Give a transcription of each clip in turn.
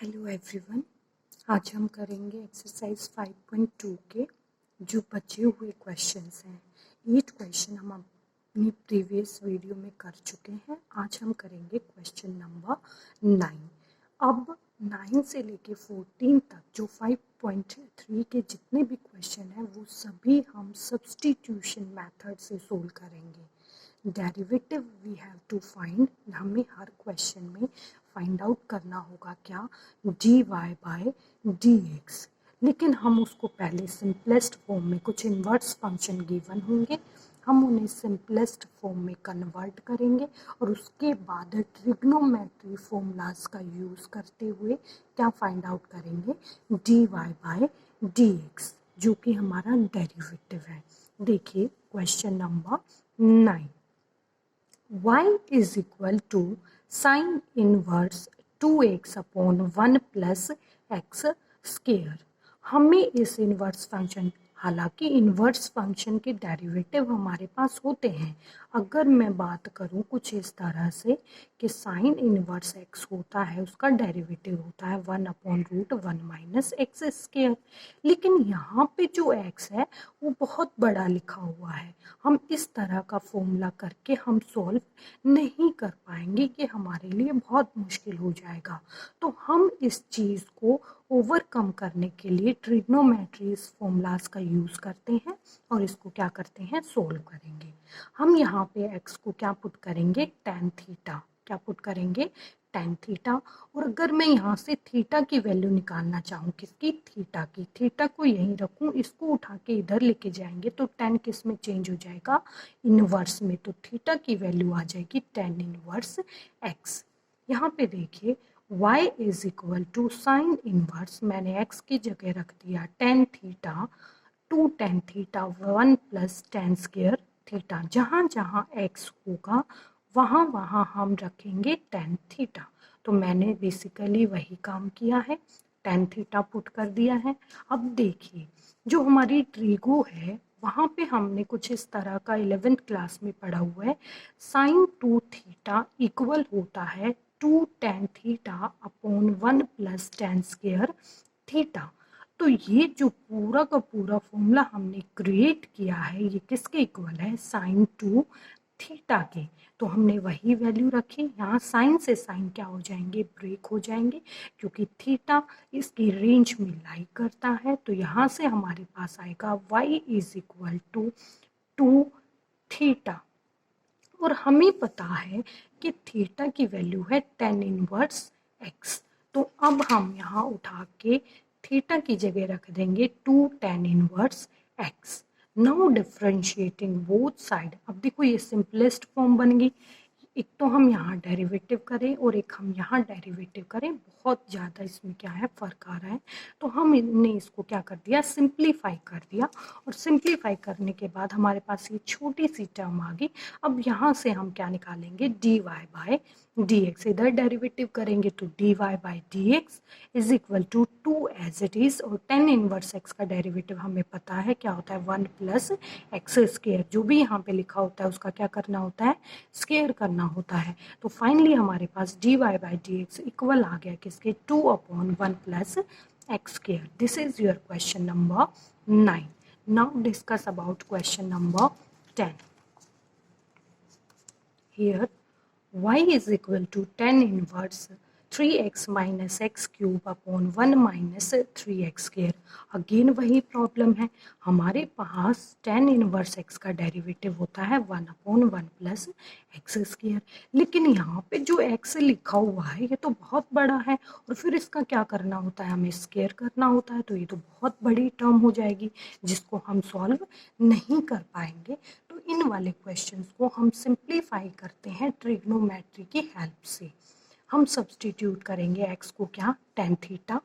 Hello everyone. आज हम करेंगे एक्सरसाइज 5.2 के जो बचे हुए क्वेश्चंस हैं। 8 क्वेश्चन हम अपनी प्रीवियस वीडियो में कर चुके हैं। आज हम करेंगे क्वेश्चन नंबर 9। अब 9 से लेके 14 तक जो 5.3 के जितने भी क्वेश्चन हैं वो सभी हम सब्स्टिट्यूशन मेथड से सोल्व करेंगे। Derivative we have to find, हमें हर क्वेश्चन में फाइंड आउट करना होगा क्या, d y by d x. लेकिन हम उसको पहले सिंपलेस्ट फॉर्म में, कुछ इन्वर्स फंक्शन गिवन होंगे, हम उन्हें सिंपलेस्ट फॉर्म में कन्वर्ट करेंगे और उसके बाद ट्रिग्नोमेट्री फॉर्मूलाज का यूज़ करते हुए क्या फाइंड आउट करेंगे, d y by d x, जो कि हमारा डेरिवेटिव है। देखिए question number 9। y is equal to sin inverse 2x upon 1 plus x square। हमें इस इन्वर्स फंक्शन, हालांकि इन्वर्स फंक्शन के डेरिवेटिव हमारे पास होते हैं। अगर मैं बात करूं कुछ इस तरह से कि साइन इन्वर्स x होता है, उसका डेरिवेटिव होता है 1/√1 माइनस एक्स स्क्वायर। लेकिन यहाँ पे जो x है वो बहुत बड़ा लिखा हुआ है। हम इस तरह का फॉर्मूला करके हम सॉल्व नहीं कर पाएंगे, कि हमारे लिए बहुत मुश्किल हो जाएगा। तो हम इस चीज़ को ओवरकम करने के लिए ट्रिग्नोमेट्री फॉर्मूलाज का यूज़ करते हैं और इसको क्या करते हैं, सोल्व करेंगे। हम यहाँ पे x को क्या पुट करेंगे, tan थीटा। क्या पुट करेंगे, tan थीटा। और अगर मैं यहाँ से थीटा की वैल्यू निकालना चाहूँ, किसकी, थीटा की, थीटा को यहीं रखूँ, इसको उठा के इधर लेके जाएंगे तो tan किस में चेंज हो जाएगा, इनवर्स में। तो थीटा की वैल्यू आ जाएगी tan इनवर्स x। यहाँ पे देखिए y is equal to sine inverse, मैंने x की जगह रख दिया tan theta, 2 tan theta 1 plus tan square theta. जहाँ जहाँ x होगा वहाँ वहाँ हम रखेंगे tan थीटा। तो मैंने बेसिकली वही काम किया है, tan थीटा पुट कर दिया है। अब देखिए जो हमारी ट्रिगो है वहाँ पे हमने कुछ इस तरह का 11th क्लास में पढ़ा हुआ है, साइन 2 थीटा इक्वल होता है 2 tan theta upon 1 plus tan square theta. तो ये जो पूरा का पूरा फॉर्मूला हमने क्रिएट किया है ये किसके इक्वल है, साइन 2 थीटा के। तो हमने वही वैल्यू रखी। यहाँ साइन से साइन क्या हो जाएंगे, ब्रेक हो जाएंगे, क्योंकि थीटा इसकी रेंज में लाई करता है। तो यहाँ से हमारे पास आएगा y is equal to 2 theta. और हमें पता है कि थीटा की वैल्यू है tan इनवर्स x। तो अब हम यहाँ उठा के थीटा की जगह रख देंगे 2 tan inverse x। Now differentiating both side. अब देखो ये सिंपलेस्ट फॉर्म बन गई। एक तो हम यहाँ डेरिवेटिव करें और एक हम यहाँ डेरिवेटिव करें, बहुत ज़्यादा इसमें क्या है, फ़र्क आ रहा है। तो हमने इसको क्या कर दिया, सिंप्लीफाई कर दिया। और सिंप्लीफाई करने के बाद हमारे पास ये छोटी सी टर्म आ गई। अब यहाँ से हम क्या निकालेंगे, d y by d x. इधर डेरिवेटिव करेंगे तो D y by d x is equal to 2 as it is. और tan इनवर्स एक्स का डेरिवेटिव हमें पता है क्या होता है, 1 प्लस एक्स स्क्वायर। जो भी यहाँ पे लिखा होता है उसका क्या करना होता है, स्क्वायर करना होता है। तो फाइनली हमारे पास D Y by D X equal आ गया किसके, 2/1 plus x square. This is your question number 9। Now discuss about question number 10। Here y is equal to tan inverse 3x minus x cube upon 1 minus 3x square। Again वही problem है, हमारे पास tan inverse x का derivative होता है 1/1 plus x square. लेकिन यहाँ पे जो x लिखा हुआ है ये तो बहुत बड़ा है और फिर इसका क्या करना होता है, हमें स्क्वायर करना होता है। तो ये तो बहुत बड़ी टर्म हो जाएगी जिसको हम सॉल्व नहीं कर पाएंगे। तो इन वाले क्वेश्चंस को हम सिंप्लीफाई करते हैं ट्रिग्नोमेट्री की हेल्प से। हम सब्सटीट्यूट करेंगे x को क्या, tan थीटा।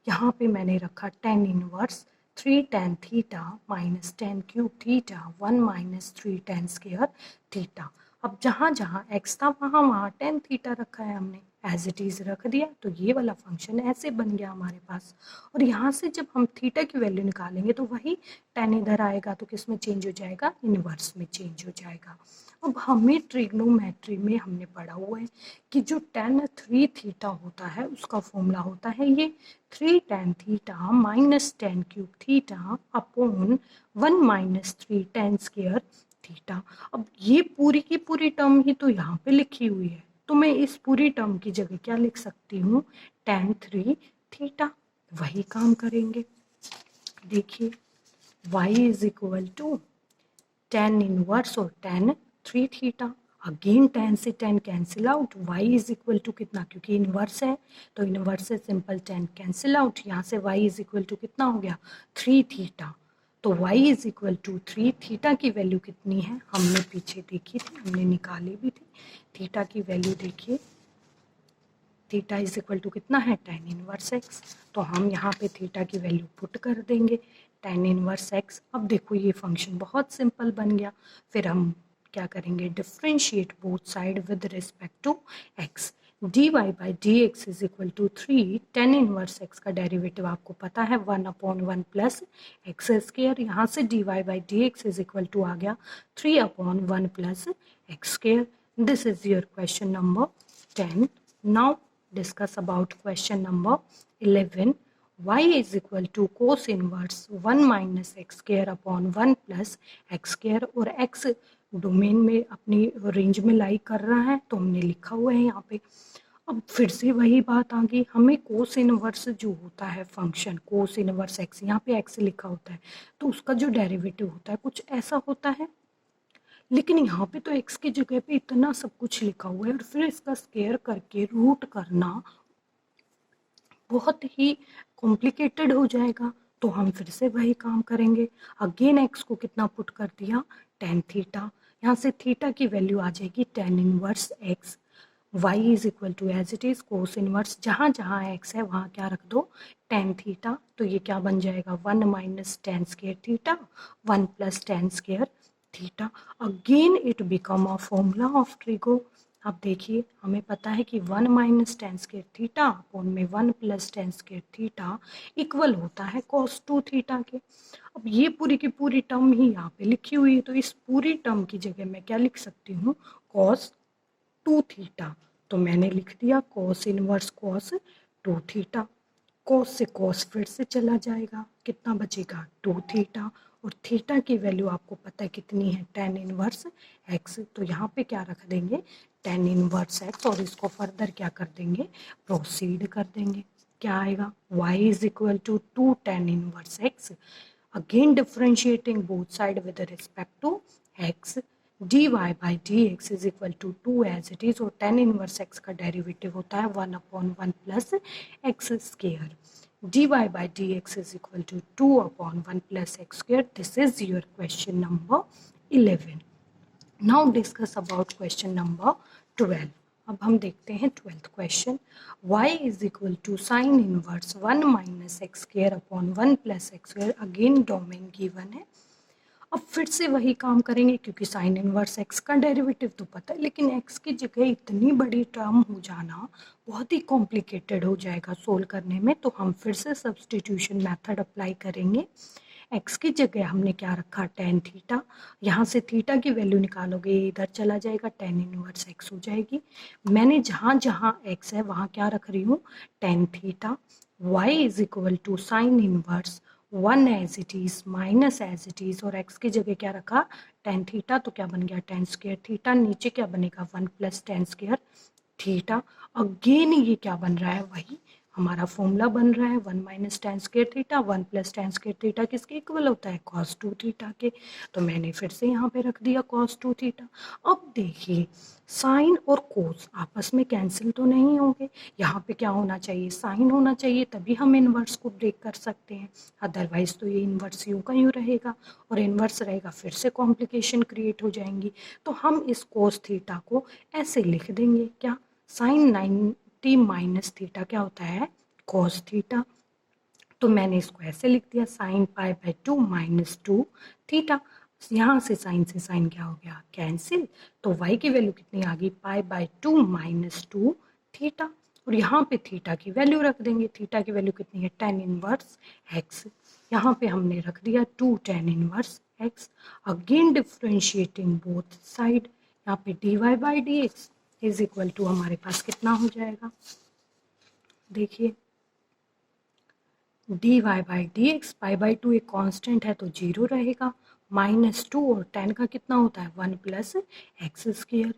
यहाँ पे मैंने रखा tan inverse 3 tan theta minus tan cube theta 1 minus 3 tan square theta. अब जहाँ जहाँ x था वहाँ वहाँ tan थीटा रखा है, हमने एज इट इज़ रख दिया। तो ये वाला फंक्शन ऐसे बन गया हमारे पास। और यहाँ से जब हम थीटा की वैल्यू निकालेंगे तो वही tan इधर आएगा तो किस में चेंज हो जाएगा, इनवर्स में चेंज हो जाएगा। अब हमें ट्रिग्नोमेट्री में हमने पढ़ा हुआ है कि जो tan 3 थीटा होता है उसका फॉर्मूला होता है ये 3 tan theta minus tan cube theta upon 1 minus 3 tan square theta. अब ये पूरी की पूरी टर्म ही तो यहाँ पे लिखी हुई है, तो मैं इस पूरी टर्म की जगह क्या लिख सकती हूँ, tan 3 थीटा। वही काम करेंगे, देखिए y is equal to tan inverse और tan 3 थीटा। अगेन tan से tan cancel out, y is equal to कितना, क्योंकि इनवर्स है तो इनवर्स से सिंपल tan कैंसिल आउट, यहाँ से y इज इक्वल टू कितना हो गया 3 थीटा। तो y is equal to 3 theta की वैल्यू कितनी है, हमने पीछे देखी थी, हमने निकाली भी थी। थीटा की वैल्यू देखिए, थीटा इज इक्वल टू कितना है tan इनवर्स x, तो हम यहाँ पे थीटा की वैल्यू पुट कर देंगे tan इनवर्स x। अब देखो ये फंक्शन बहुत सिंपल बन गया। फिर हम क्या करेंगे, differentiate both side with respect to x। dy by D x is equal to 3 tan inverse x का डेरिवेटिव आपको पता है 1/1 प्लस एक्स स्क्वायर। यहाँ से dy by D x is equal to आ गया 3/1 plus x square. This is your question number 10। Now discuss about question number 11. Y is equal to cos inverse 1 minus x square upon 1 plus x square, और x domain में अपनी range में लाई कर रहा है तो हमने लिखा हुआ है यहाँ पे। अब फिर से वही बात आ गई, हमें कोस इनवर्स जो होता है फंक्शन कोस इनवर्स x, यहाँ पे x लिखा होता है तो उसका जो डेरिवेटिव होता है कुछ ऐसा होता है, लेकिन यहाँ पे तो x की जगह पे इतना सब कुछ लिखा हुआ है और फिर इसका स्क्वायर करके रूट करना बहुत ही कॉम्प्लिकेटेड हो जाएगा। तो हम फिर से वही काम करेंगे, अगेन x को कितना पुट कर दिया tan थीटा, यहाँ से थीटा की वैल्यू आ जाएगी tan inverse x। y is equal to as it is cos inverse, जहाँ जहाँ x है वहाँ क्या रख दो tan थीटा, तो ये क्या बन जाएगा 1 minus tan square theta 1 plus tan square theta. Again it become a formula of trigo. अब देखिए हमें पता है कि 1 minus tan square theta upon में 1 plus tan square theta equal होता है cos 2 थीटा के। अब ये पूरी की पूरी टर्म ही यहाँ पे लिखी हुई है, तो इस पूरी टर्म की जगह मैं क्या लिख सकती हूँ cos 2 थीटा। तो मैंने लिख दिया cos inverse cos 2 theta. cos से cos फिर से चला जाएगा, कितना बचेगा 2 थीटा, और थीटा की वैल्यू आपको पता है कितनी है tan इनवर्स x, तो यहाँ पे क्या रख देंगे tan इनवर्स x, और इसको फर्दर क्या कर देंगे प्रोसीड कर देंगे। क्या आएगा y is equal to 2 tan inverse x, again differentiating both side with respect to x, dy by D x is equal to 2 as it is, और tan इनवर्स x का डेरिवेटिव होता है 1/1 plus x square. dy by dx is equal to 2/1 plus x square. This is your question number 11. Now discuss about question number 12. अब हम देखते हैं 12th question. y is equal to sin inverse 1 minus x square upon 1 plus x square. Again domain given है। अब फिर से वही काम करेंगे क्योंकि साइन इनवर्स एक्स का डेरिवेटिव तो पता है, लेकिन एक्स की जगह इतनी बड़ी टर्म हो जाना बहुत ही कॉम्प्लिकेटेड हो जाएगा सोल्व करने में, तो हम फिर से सब्सटीट्यूशन मेथड अप्लाई करेंगे। एक्स की जगह हमने क्या रखा tan थीटा, यहाँ से थीटा की वैल्यू निकालोगे इधर चला जाएगा tan इनवर्स एक्स हो जाएगी। मैंने जहाँ जहाँ एक्स है वहाँ क्या रख रही हूँ tan theta. y is equal to sine inverse 1 as it is minus as it is, और x की जगह क्या रखा tan थीटा, तो क्या बन गया tan स्क्वायर थीटा, नीचे क्या बनेगा 1 plus tan square theta. Again ये क्या बन रहा है, वही हमारा फॉर्मूला बन रहा है 1 minus tan square theta 1 plus tan square theta किसके इक्वल होता है cos 2 थीटा के, तो मैंने फिर से यहाँ पे रख दिया cos 2 थीटा। अब देखिए साइन और कोस आपस में कैंसिल तो नहीं होंगे, यहाँ पे क्या होना चाहिए साइन होना चाहिए, तभी हम इनवर्स को ब्रेक कर सकते हैं, अदरवाइज तो ये इनवर्स यूँ का यूँ रहेगा, और इनवर्स रहेगा फिर से कॉम्प्लिकेशन क्रिएट हो जाएंगी। तो हम इस कोस थीटा को ऐसे लिख देंगे, क्या साइन 90 माइनस थीटा क्या होता है कॉस थीटा, तो मैंने इसको ऐसे लिख दिया sine pi by 2 minus 2 theta. यहाँ से साइन क्या हो गया कैंसिल, तो y की वैल्यू कितनी आ गई पाई बाई 2 माइनस 2 थीटा, और यहाँ पे थीटा की वैल्यू रख देंगे, थीटा की वैल्यू कितनी है tan इनवर्स x, यहाँ पे हमने रख दिया 2 tan inverse x। Again differentiating both side, यहाँ पे d Y by D x is equal to हमारे पास कितना हो जाएगा, देखिए d Y by D x, pi by two एक कांस्टेंट है तो 0 रहेगा, -2 और 10 का कितना होता है 1 प्लस एक्स स्क्र,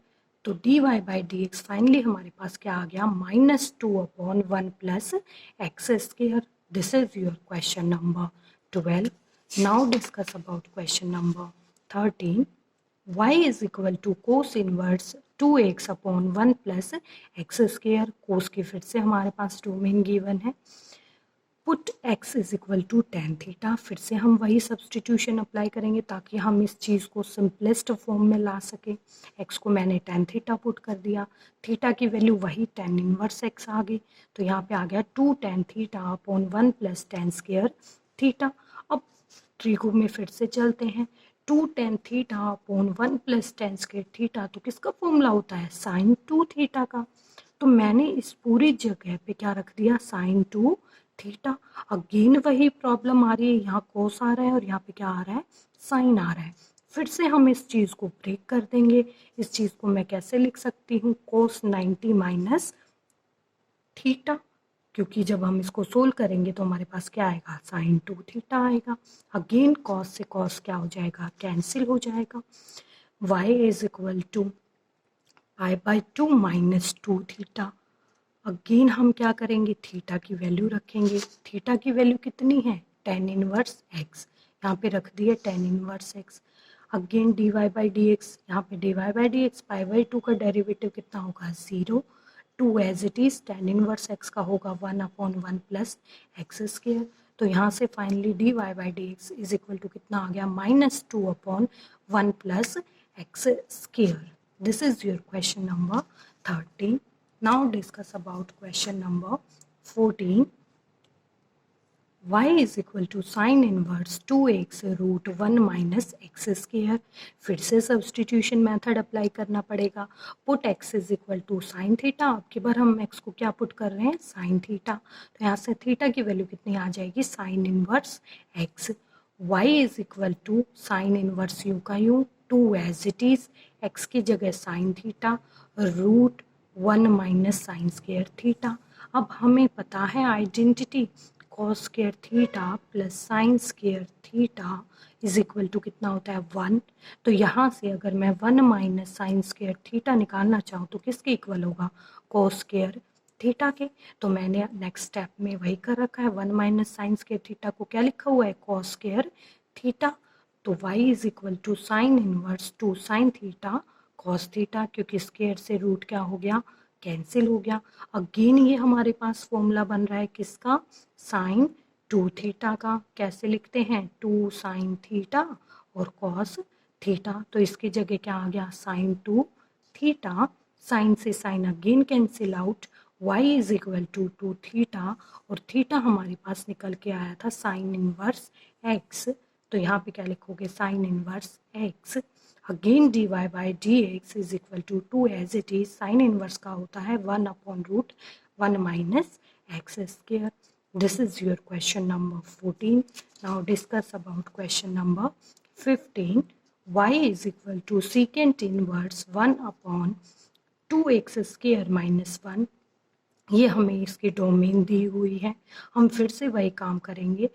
तो D Y by D X finally हमारे पास क्या आ गया -2 upon 1 plus x square. This is your question number 12। Now discuss about question number 13। y is equal to cos inverse 2x upon 1 plus x square. Cos की फिर से हमारे पास डोमेन गिवन है, put x is equal to tan theta. फिर से हम वही सब्सटीट्यूशन अप्लाई करेंगे ताकि हम इस चीज़ को सिंपलेस्ट फॉर्म में ला सके। x को मैंने टेन थीटा पुट कर दिया, थीटा की वैल्यू वही टेन इनवर्स x आ गई, तो यहाँ पे आ गया 2 tan theta upon 1 plus ten square theta. अब ट्रिको में फिर से चलते हैं, 2 tan theta upon 1 plus ten square theta, तो किसका फॉर्मूला होता है साइन 2 थीटा का, तो मैंने इस पूरी जगह पे क्या रख दिया साइन 2 थीटा। अगेन वही प्रॉब्लम आ रही है, यहाँ कोस आ रहा है और यहाँ पे क्या आ रहा है साइन आ रहा है। फिर से हम इस चीज़ को ब्रेक कर देंगे, इस चीज़ को मैं कैसे लिख सकती हूँ कोस 90 माइनस थीटा, क्योंकि जब हम इसको सोल्व करेंगे तो हमारे पास क्या आएगा साइन 2 थीटा आएगा। अगेन कॉस से कॉस क्या हो जाएगा कैंसिल हो जाएगा, y is equal to pi by 2 minus 2 theta. Again हम क्या करेंगे थीटा की वैल्यू रखेंगे, थीटा की वैल्यू कितनी है टेन इनवर्स एक्स, यहाँ पे रख दिए tan inverse x. Again d Y by D x, यहाँ पे d Y by D x pi by 2 का डेरिवेटिव कितना होगा 0, 2 as it is tan inverse x का होगा 1 अपॉन 1 प्लस एक्स स्क्र, तो यहाँ से finally d Y by D x is equal to कितना आ गया -2 upon 1 plus x square. This is your question number 13। Now discuss about question number 14. y is equal to sin inverse 2x root 1 minus x square. फिर से substitution method apply करना पड़ेगा, put x is equal to sine theta. अब की बार हम x को क्या put कर रहे हैं साइन थीटा, तो यहाँ से थीटा की वैल्यू कितनी आ जाएगी sine inverse x। y is equal to sine inverse u का u, 2 as it is, x की जगह sine theta root 1 minus sine square theta. अब हमें पता है identity cos square theta plus sine square theta is equal to कितना होता है 1, तो यहाँ से अगर मैं 1 माइनस साइन स्क्र थीटा निकालना चाहूँ तो किसके इक्वल होगा कॉस स्क्र थीटा के, तो मैंने नेक्स्ट स्टेप में वही कर रखा है 1 माइनस साइन स्क्र थीटा को क्या लिखा हुआ है कॉस स्क्र थीटा, तो y is equal to sine inverse 2 sine theta cos theta, क्योंकि स्क्वायर से रूट क्या हो गया कैंसिल हो गया। अगेन ये हमारे पास फॉर्मूला बन रहा है किसका साइन 2 थीटा का, कैसे लिखते हैं 2 साइन थीटा और कॉस थीटा, तो इसकी जगह क्या आ गया साइन 2 थीटा, साइन से sine again cancel out, y is equal to 2 theta और थीटा हमारे पास निकल के आया था साइन इनवर्स x, तो यहाँ पे क्या लिखोगे sine inverse x। Again d Y by D x is equal to 2 as it is, sine inverse का होता है 1 upon root 1 minus x square. This is your question number 14। Now discuss about question number 15। y is equal to secant inverse 1 upon 2x square minus 1, ये हमें इसकी domain दी हुई है। हम फिर से वही काम करेंगे,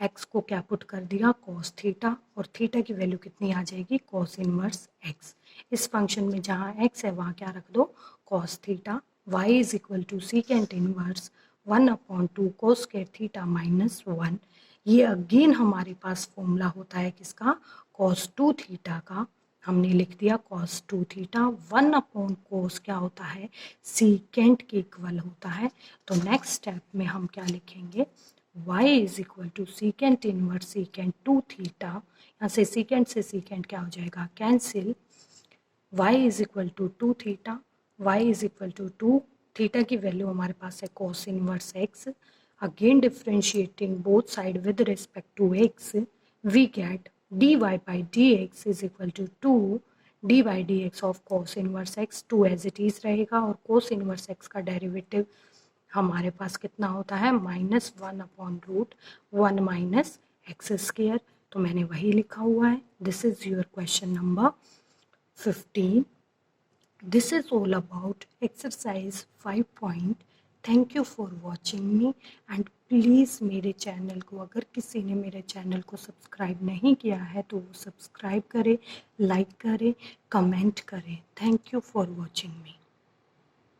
x को क्या पुट कर दिया कॉस थीटा और थीटा की वैल्यू कितनी आ जाएगी कॉस इनवर्स x। इस फंक्शन में जहाँ x है वहाँ क्या रख दो cos theta. y is equal to secant inverse 1 upon 2 cos square theta minus 1, ये अगेन हमारे पास फॉर्मूला होता है किसका कॉस 2 थीटा का, हमने लिख दिया कॉस 2 थीटा। 1 अपॉन कोस क्या होता है सीकेंट के इक्वल होता है, तो नेक्स्ट स्टेप में हम क्या लिखेंगे y is equal to secant inverse secant 2 theta, यहाँ से सीकेंट क्या हो जाएगा cancel, y is equal to 2 theta, y is equal to 2 theta की वैल्यू हमारे पास है cos inverse x। Again differentiating both side with respect to x, we get dy by dx is equal to 2 d by D x of cos inverse x, 2 as it is रहेगा और cos inverse x का derivative हमारे पास कितना होता है -1 upon root 1 minus x square, तो मैंने वही लिखा हुआ है। This is your question number 15। This is all about exercise 5 point. Thank you for watching me and please मेरे चैनल को, अगर किसी ने मेरे चैनल को सब्सक्राइब नहीं किया है तो वो सब्सक्राइब करे, लाइक करे, कमेंट करे. Thank you for watching me.